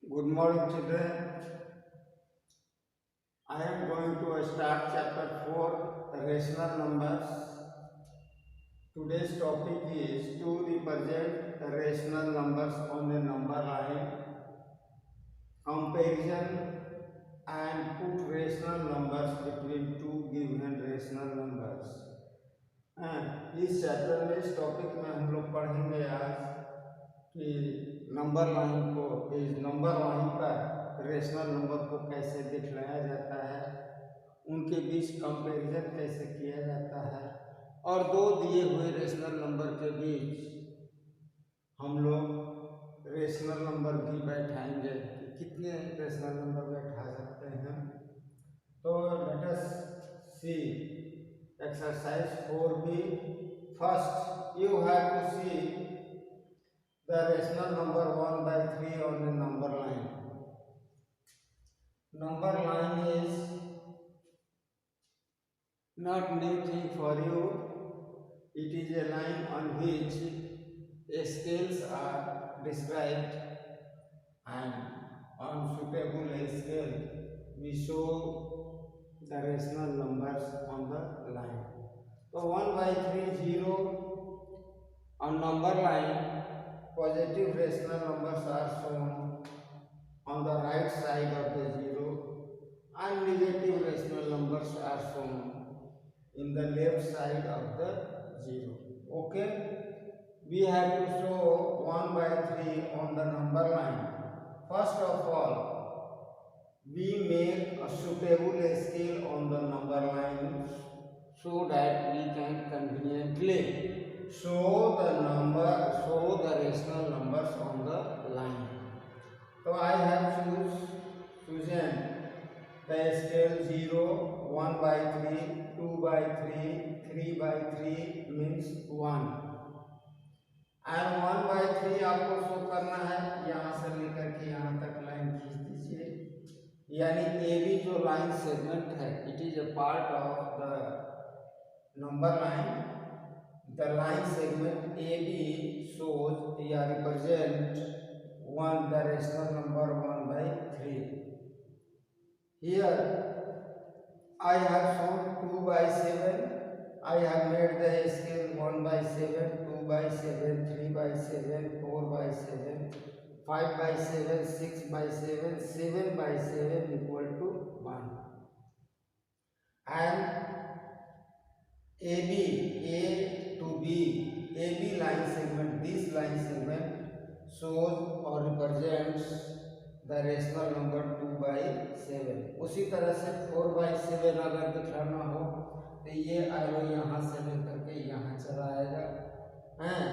Good morning, children. I am going to start chapter 4, rational numbers. Today's topic is to represent rational numbers on a number line, comparison, and put rational numbers between two given rational numbers. इस chapter में इस topic में हम लोग पढ़ेंगे आज कि number line को इस नंबर लाइन पर रेशनल नंबर को कैसे दिखलाया जाता है, उनके बीच कंपैरिजन कैसे किया जाता है और दो दिए हुए रेशनल नंबर के बीच हम लोग रेशनल नंबर भी बैठाएंगे कि कितने रेशनल नंबर बैठा सकते हैं। तो let us C exercise 4b. First, you have to see the rational number 1 by 3 on the number line. Number line is not new thing for you. It is a line on which scales are described, and on suitable scale we show the rational numbers on the line. So 1 by 3 0 on number line. Positive rational numbers are shown on the right side of the 0 and negative rational numbers are shown in the left side of the 0. Okay, we have to show 1 by 3 on the number line. First of all, we make a suitable scale on the number line so that we can conveniently show the rational numbers on the line. So I have chosen the scale 0, 1 by 3, 2 by 3, 3 by 3 means 1, and 1 by 3 आपको show करना है। यहाँ से लेकर के यहाँ तक line खींच दीजिए, यानी ए बी जो लाइन सेगमेंट है, it is a part of the number line. The line segment AB shows या represent the rational number 1 by 3. Here I have shown 2 by 7. I have made the scale 1 by 7, 2 by 7, 3 by 7, 4 by 7, 5 by 7, 6 by 7, 7 by 7 equal to 1. And AB, A to B, AB line segment, this line segment shows or represents the rational number 2 by 7. उसी तरह से 4 by 7 अगर दिखाना हो तो ये arrow यहाँ से लेकर के यहाँ चला आएगा हैं,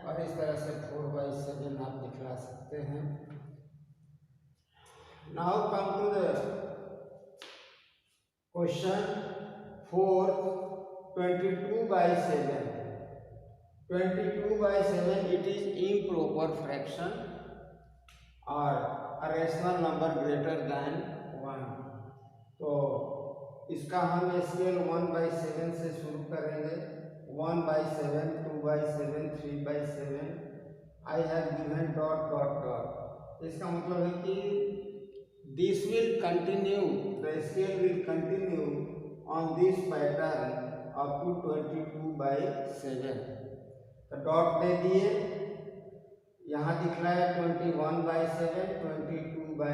और इस तरह से 4 by 7 आप दिखला सकते हैं. Now come to the question 4. 22 by 7. 22 by 7 it is improper fraction or a rational number greater than 1. तो इसका हम स्केल 1 by 7 से शुरू करेंगे. 1 by 7, 2 by 7, 3 by 7. I have given dot dot dot. इसका मतलब है कि this will continue, the scale will continue on this pattern up to 22 by 7. तो डॉट दे दिए, यहाँ दिखलाया 21 by 7, 22 by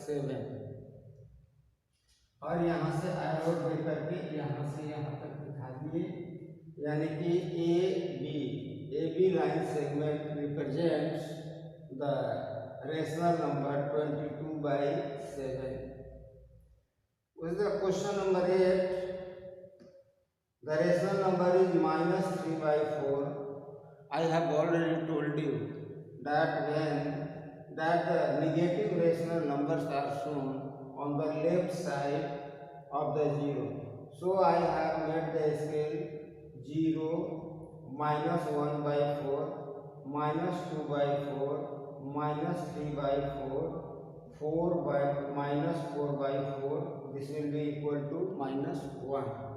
7, और यहाँ से एरो दे करके यहाँ से यहाँ तक दिखा दिए, यानी कि A B line segment represents the rational number 22 by 7. Question number 8. The rational number is minus 3 by 4. I have already told you that the negative rational numbers are shown on the left side of the 0. So I have made the scale 0, minus 1 by 4, minus 2 by 4, minus 3 by 4, 4 by minus 4 by 4. This will be equal to minus 1.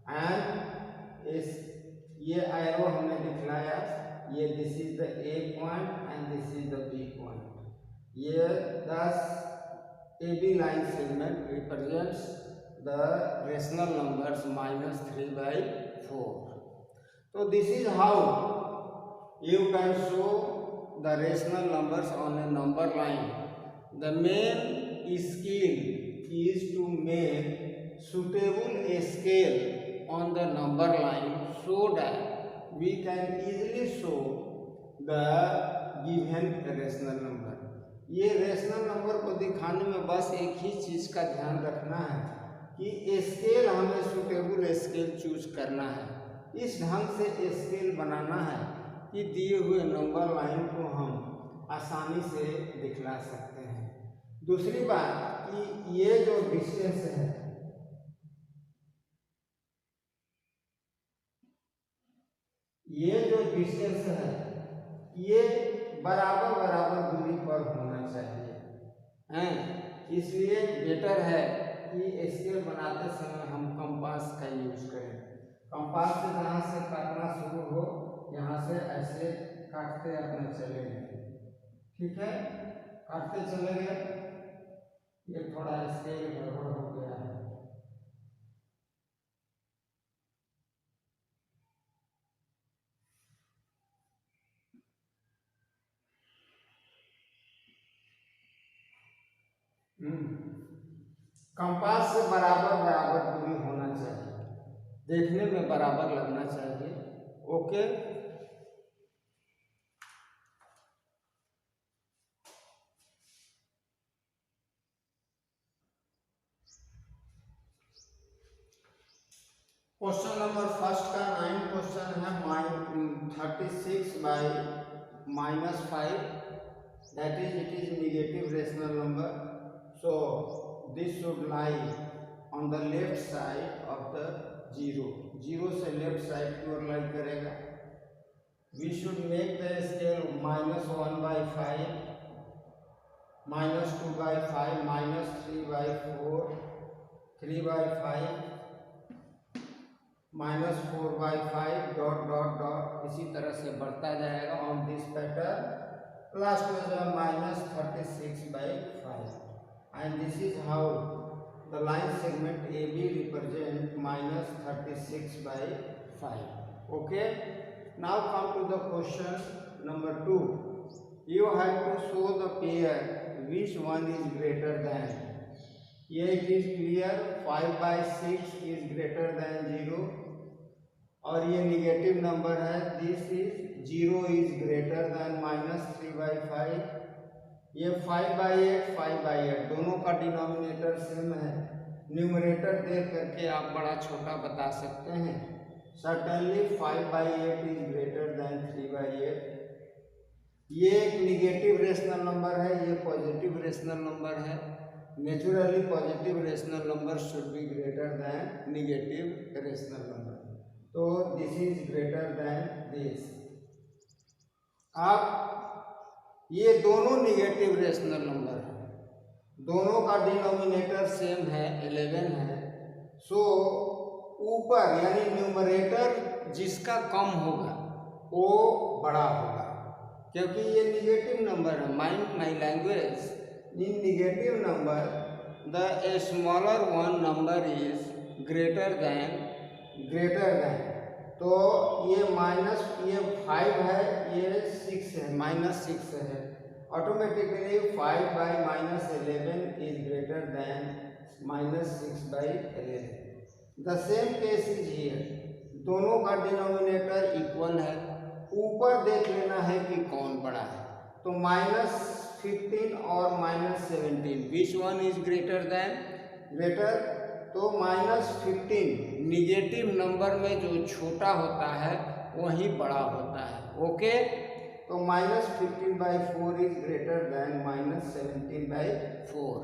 And इस ये arrow हमने दिखलाया, ये this is the A point and this is the B point. ये thus AB line segment represents the rational numbers -3/4. So this is how you can show the rational numbers on a number line. The main skill is to make suitable scale on the number line so that we can easily show the given rational number. ये rational number को दिखाने में बस एक ही चीज का ध्यान रखना है कि स्केल हमें सुटेबल स्केल चूज करना है, इस ढंग से स्केल बनाना है कि दिए हुए नंबर लाइन को हम आसानी से दिखला सकते हैं। दूसरी बात कि ये जो डिस्टेंस है, ये जो डिस्टेंस है ये बराबर बराबर दूरी पर होना चाहिए हैं, इसलिए बेटर है कि स्केल बनाते समय हम कंपास का यूज करें। कंपास से जहाँ से काटना शुरू हो यहाँ से ऐसे काटते अपने चले गए, ठीक है, काटते चले गए। ये थोड़ा स्केल गड़बड़ हो गया है। कंपास से बराबर बराबर दूरी होना चाहिए, देखने में बराबर लगना चाहिए। ओके, क्वेश्चन नंबर फर्स्ट का 9 क्वेश्चन है 36/-5, that is it is negative rational number. So this should lie on the left side of the zero, zero से लेफ्ट साइड की ओर लाई करेगा। We should make the scale -1/5, -2/5, -3/4, 3/5, -4/5 dot dot dot, इसी तरह से बढ़ता जाएगा ऑन दिस पैटर्न। लास्ट में जो -36/5, and this is how the line segment AB represent -36/5. Okay, now come to the question number 2. You have to show the pair which one is greater than. Here it is clear 5/6 is greater than 0 और ये negative number है। This is 0 is greater then -3/5। ये 5/8 5/8 दोनों का denominator same है। Numerator देख करके आप बड़ा छोटा बता सकते हैं। Certainly 5/8 is greater than 3/8। ये एक निगेटिव रेशनल नंबर है, ये पॉजिटिव रेशनल नंबर है। Naturally positive rational number should be greater than negative rational number, तो this is greater than this. अब ये दोनों निगेटिव रेशनल नंबर है, दोनों का डिनोमिनेटर सेम है 11 है। सो ऊपर यानी न्यूमरेटर जिसका कम होगा वो बड़ा होगा, क्योंकि ये निगेटिव नंबर है। Mind my language, in negative number the smaller one number is greater than, तो ये ये 5 है, ये 6 है, -6 है। Automatically 5/-11 is greater than -6/11। The same case is here, दोनों का डिनोमिनेटर इक्वल है। ऊपर देख लेना है कि कौन बड़ा है, तो -15 और -17 which one is greater then, तो -15 निगेटिव नंबर में जो छोटा होता है वही बड़ा होता है। ओके, तो -15/4 इज ग्रेटर देन -17/4।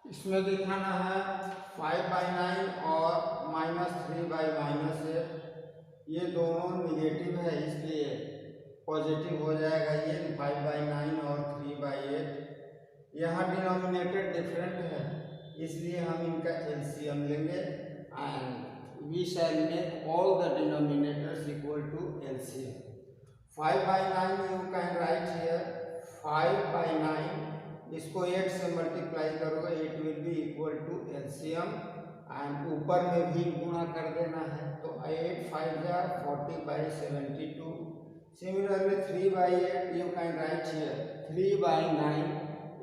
इसमें दिखाना है 5/9 और -3/-8, ये दोनों निगेटिव है इसलिए पॉजिटिव हो जाएगा। ये 5/9 और 3/8। यहाँ डिनोमिनेटर डिफरेंट है इसलिए हम इनका एलसीएम लेंगे and we shall make all the denominators equal to LCM. 5/9 you can write here 5/9. इसको 8 से मल्टीप्लाई करोगे 8 will be equal to LCM and ऊपर में भी गुणा कर देना है तो 8 5 जा 40/72. Similarly 3/8 you can write here 3/9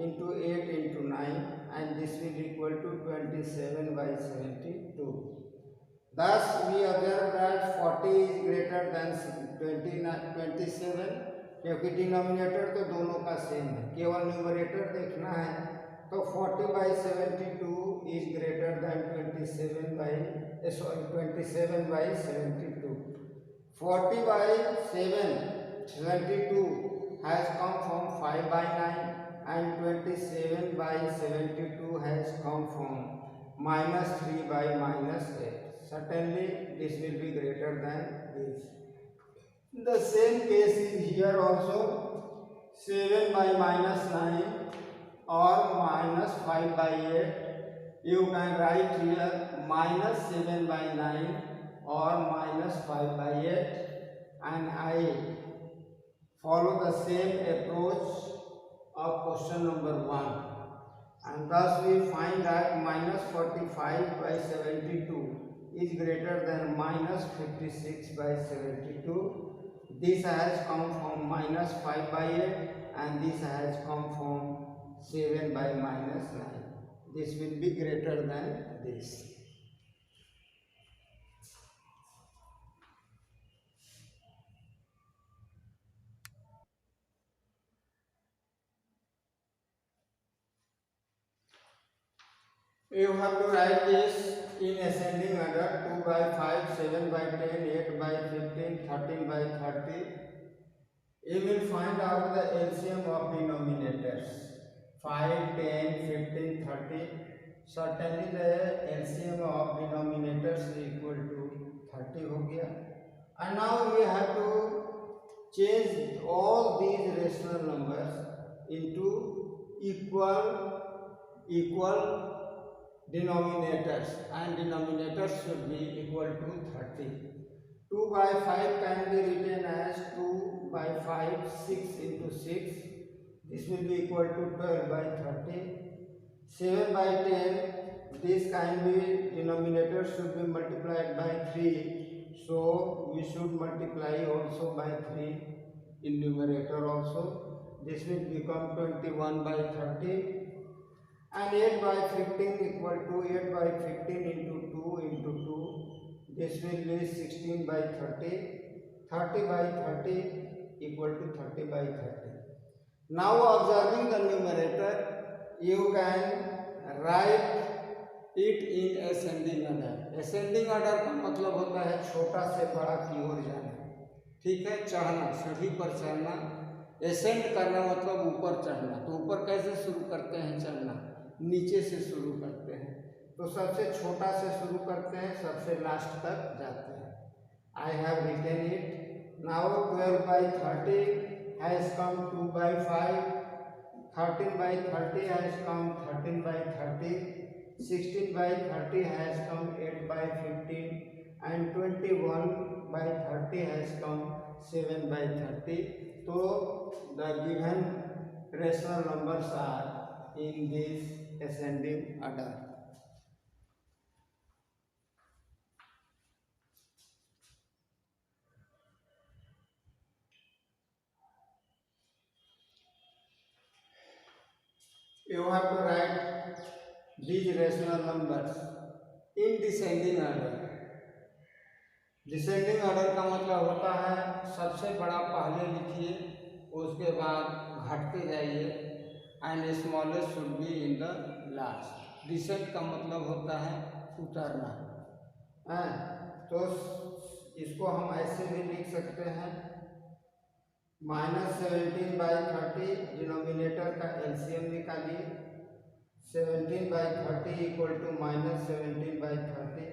into 8 into 9 and this will equal to 27/72. Thus we observe that 40 is greater than 27 क्योंकि डिनोमिनेटर तो दोनों का सेम है, केवल न्यूमरेटर देखना है तो 40/72 is greater than 27/72. 40/72 has come from 5/9 and 27/72 has come from -3/-8. Certainly this will be greater than this. The same case is here also. 7/-9 or -5/8. You can write here -7/9 or -5/8 and I follow the same approach of question number 1 and thus we find that -45/72 is greater than -56/72. This has come from -5/8 and this has come from 7/-9. This will be greater than this. You have to write this in ascending order 2/5, 7/10, 8/15, 13/30. You will find out the LCM of denominators 5, 10, 15, 30. Certainly the LCM of denominators is equal to 30 हो गया. And now we have to change all these rational numbers into equal denominators and denominators should be equal to 30. 2/5 can be written as 2/5, 6 into 6. This will be equal to 12/30. 7/10, this can be denominator should be multiplied by 3. So we should multiply also by 3 in numerator also. This will become 21/30. And 8/15 equal to 8/15 into 2 into 2. This will be 16/30. 30/30 equal to 30/30. Now observing the numerator, you can write it in ascending order. Ascending order का मतलब होता है छोटा से बड़ा की ओर जाना. ठीक है, चढ़ना, सीढ़ी पर चढ़ना. एसेंड करना मतलब ऊपर चढ़ना. तो ऊपर कैसे शुरू करते हैं चढ़ना? नीचे से शुरू करते हैं. तो सबसे छोटा से शुरू करते हैं, सबसे लास्ट तक जाते हैं. I have written it. Now 12/30 has come 2/5. 13/30 has come 13/30. 16/30 has come 8/15 and 21/30 has come 7/30. So the given rational numbers are in this ascending order. You have to write these rational numbers in descending order. Descending order का मतलब होता है सबसे बड़ा पहले लिखिए, उसके बाद घटते जाइए and smallest should be in the last. Descend का मतलब होता है उतरना. तो इसको हम ऐसे भी लिख सकते हैं -17/30 डिनोमिनेटर का एलसीएम निकालिए. 17/30 equal to -17/30.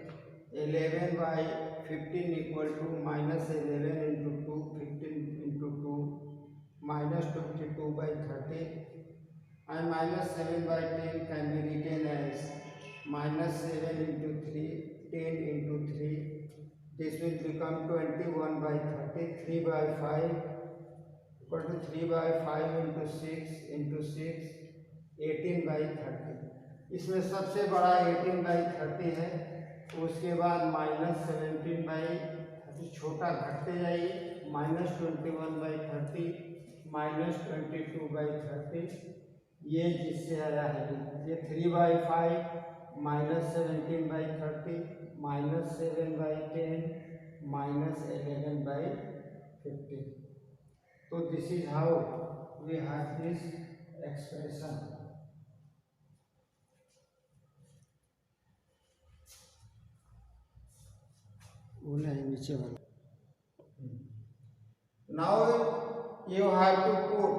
11/15 equal to -11 into 2, 15 into 2, -22/30 and -7/10 can be written as minus 7 into 3, 10 into 3. This will become 21 by 30, 3 by 5 equal to 3 by 5 into 6, 18 by 30. इसमें सबसे बड़ा 18 by 30 है, उसके बाद माइनस 17 by 30 छोटा घटते जाइए, माइनस 21 by 30, माइनस 22 by 30, ये जिससे आया है ये 3 by 5, minus 17 by 30, minus 7 by 10, minus 11 by 15. So this is how we have this expression. Now you have to put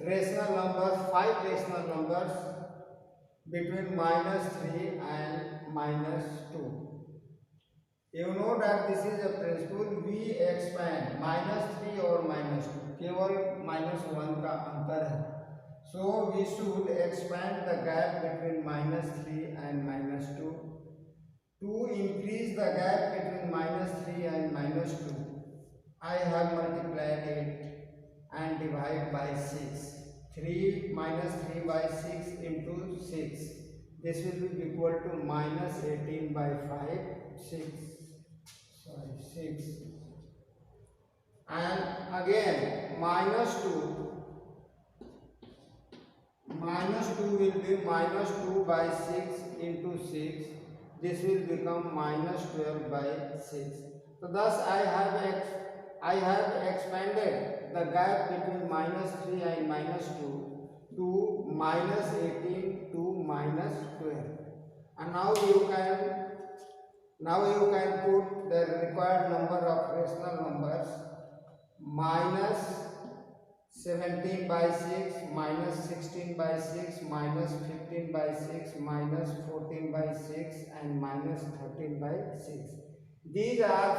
rational numbers, 5 rational numbers between minus 3 and minus 2. You know that this is a principle, we expand minus 3 और minus 2, केवल minus 1 का अंतर है. So we should expand the gap between minus 3 and minus 2. To increase the gap between minus 3 and minus 2, I have multiplied it and divided by 6. 3 minus 3 by 6 into 6. This will be equal to minus 18 by 5, 6. And again minus 2 will be minus 2 by 6 into 6. This will become minus 12 by 6. So thus I have expanded the gap between minus 3 and minus 2 to minus 18 to minus 12. And now you can put the required number of rational numbers, minus 17 by 6, minus 16 by 6, minus 15 by 6, minus 14 by 6, and minus 13 by 6. These are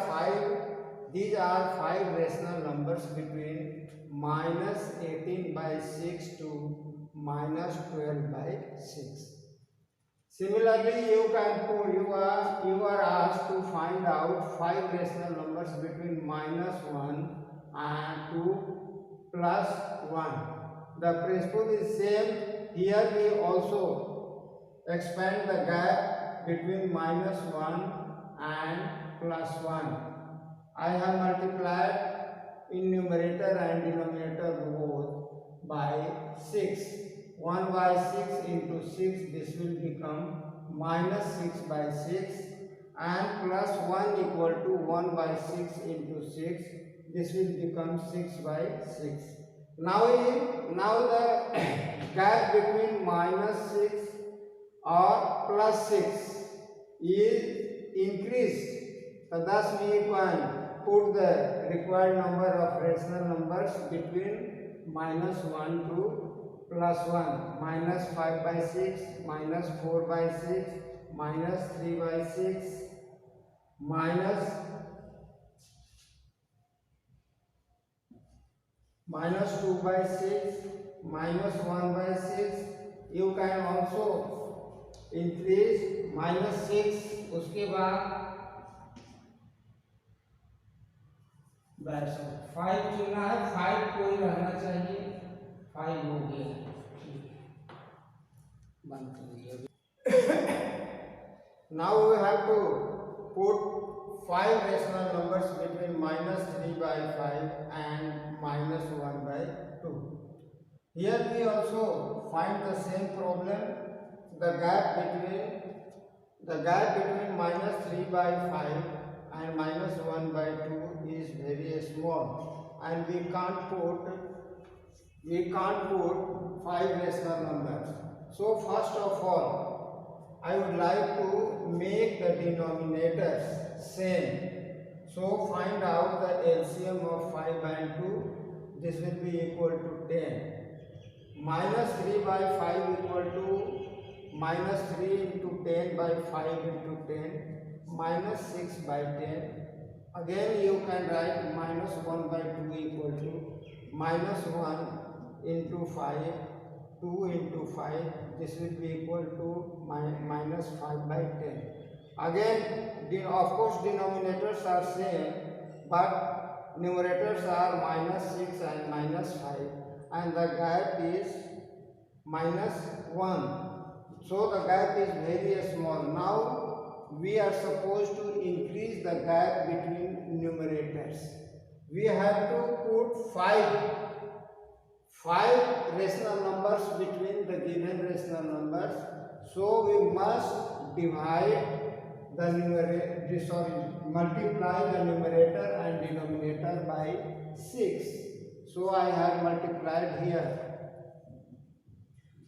five rational numbers between minus 18 by 6 to minus 12 by 6. Similarly, you are asked to find out 5 rational numbers between minus 1 and 2 plus 1. The principle is same. Here we also expand the gap between minus 1 and plus 1. I have multiplied in numerator and denominator both by 6. 1 by 6 into 6, this will become minus 6 by 6, and plus 1 equal to 1 by 6 into 6, this will become 6 by 6. Now the gap between minus 6 or plus 6 is increased. So thus we can put the required number of rational numbers between minus 1 to plus 1. Minus 5 by 6, minus 4 by 6, minus 3 by 6, minus 2 by 6, minus 1 by 6. You can also increase minus 6, उसके बाद 5 चुना है, 5 कोई रहना चाहिए, 5 हो गया. Now we have to put 5 rational numbers between minus 3 by 5 and minus 1 by 2. Here we also find the same problem. The gap between minus 3 by 5 and minus 1 by 2 is very small, and we can't put 5 rational numbers. So first of all, I would like to make the denominators same. So find out the LCM of 5 and 2. This will be equal to 10. Minus 3 by 5 equal to minus 3 into 10 by 5 into 10, minus 6 by 10. Again you can write minus 1 by 2 equal to minus 1 into 5 2 into 5, this will be equal to minus 5 by 10. Again, of course, denominators are same, but numerators are minus 6 and minus 5, and the gap is minus 1. So the gap is very small. Now we are supposed to increase the gap between numerators. We have to put 5 rational numbers between the given rational numbers. So we must divide the multiply the numerator and denominator by 6. So I have multiplied here.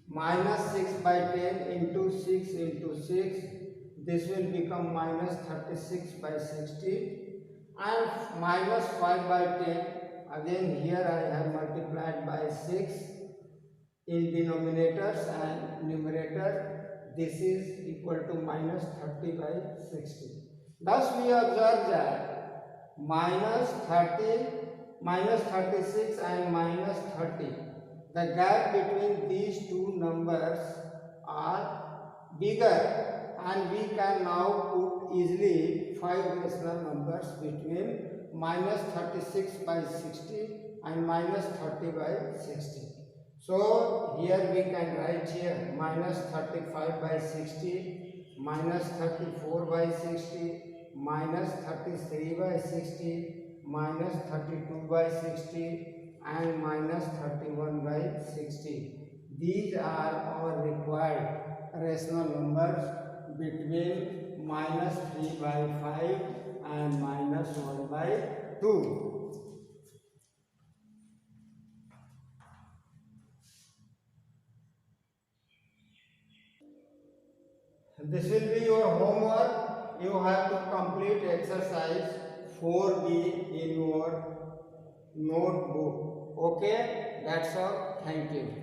Minus 6 by 10 into 6 into 6, this will become minus 36 by 60, and minus 5 by 10, again here I have multiplied by 6 in denominators and numerator, this is equal to minus 30 by 60. Thus we observe that minus 30, minus 36 and minus 30, the gap between these two numbers are bigger, and we can now put easily 5 rational numbers between minus 36 by 60 and minus 30 by 60. So here we can write here minus 35 by 60, minus 34 by 60, minus 33 by 60, minus 32 by 60, and minus 31 by 60. These are our required rational numbers between minus 3 by 5 and minus 1 by 2. This will be your homework. You have to complete exercise 4B in your notebook. Okay, that's all. Thank you.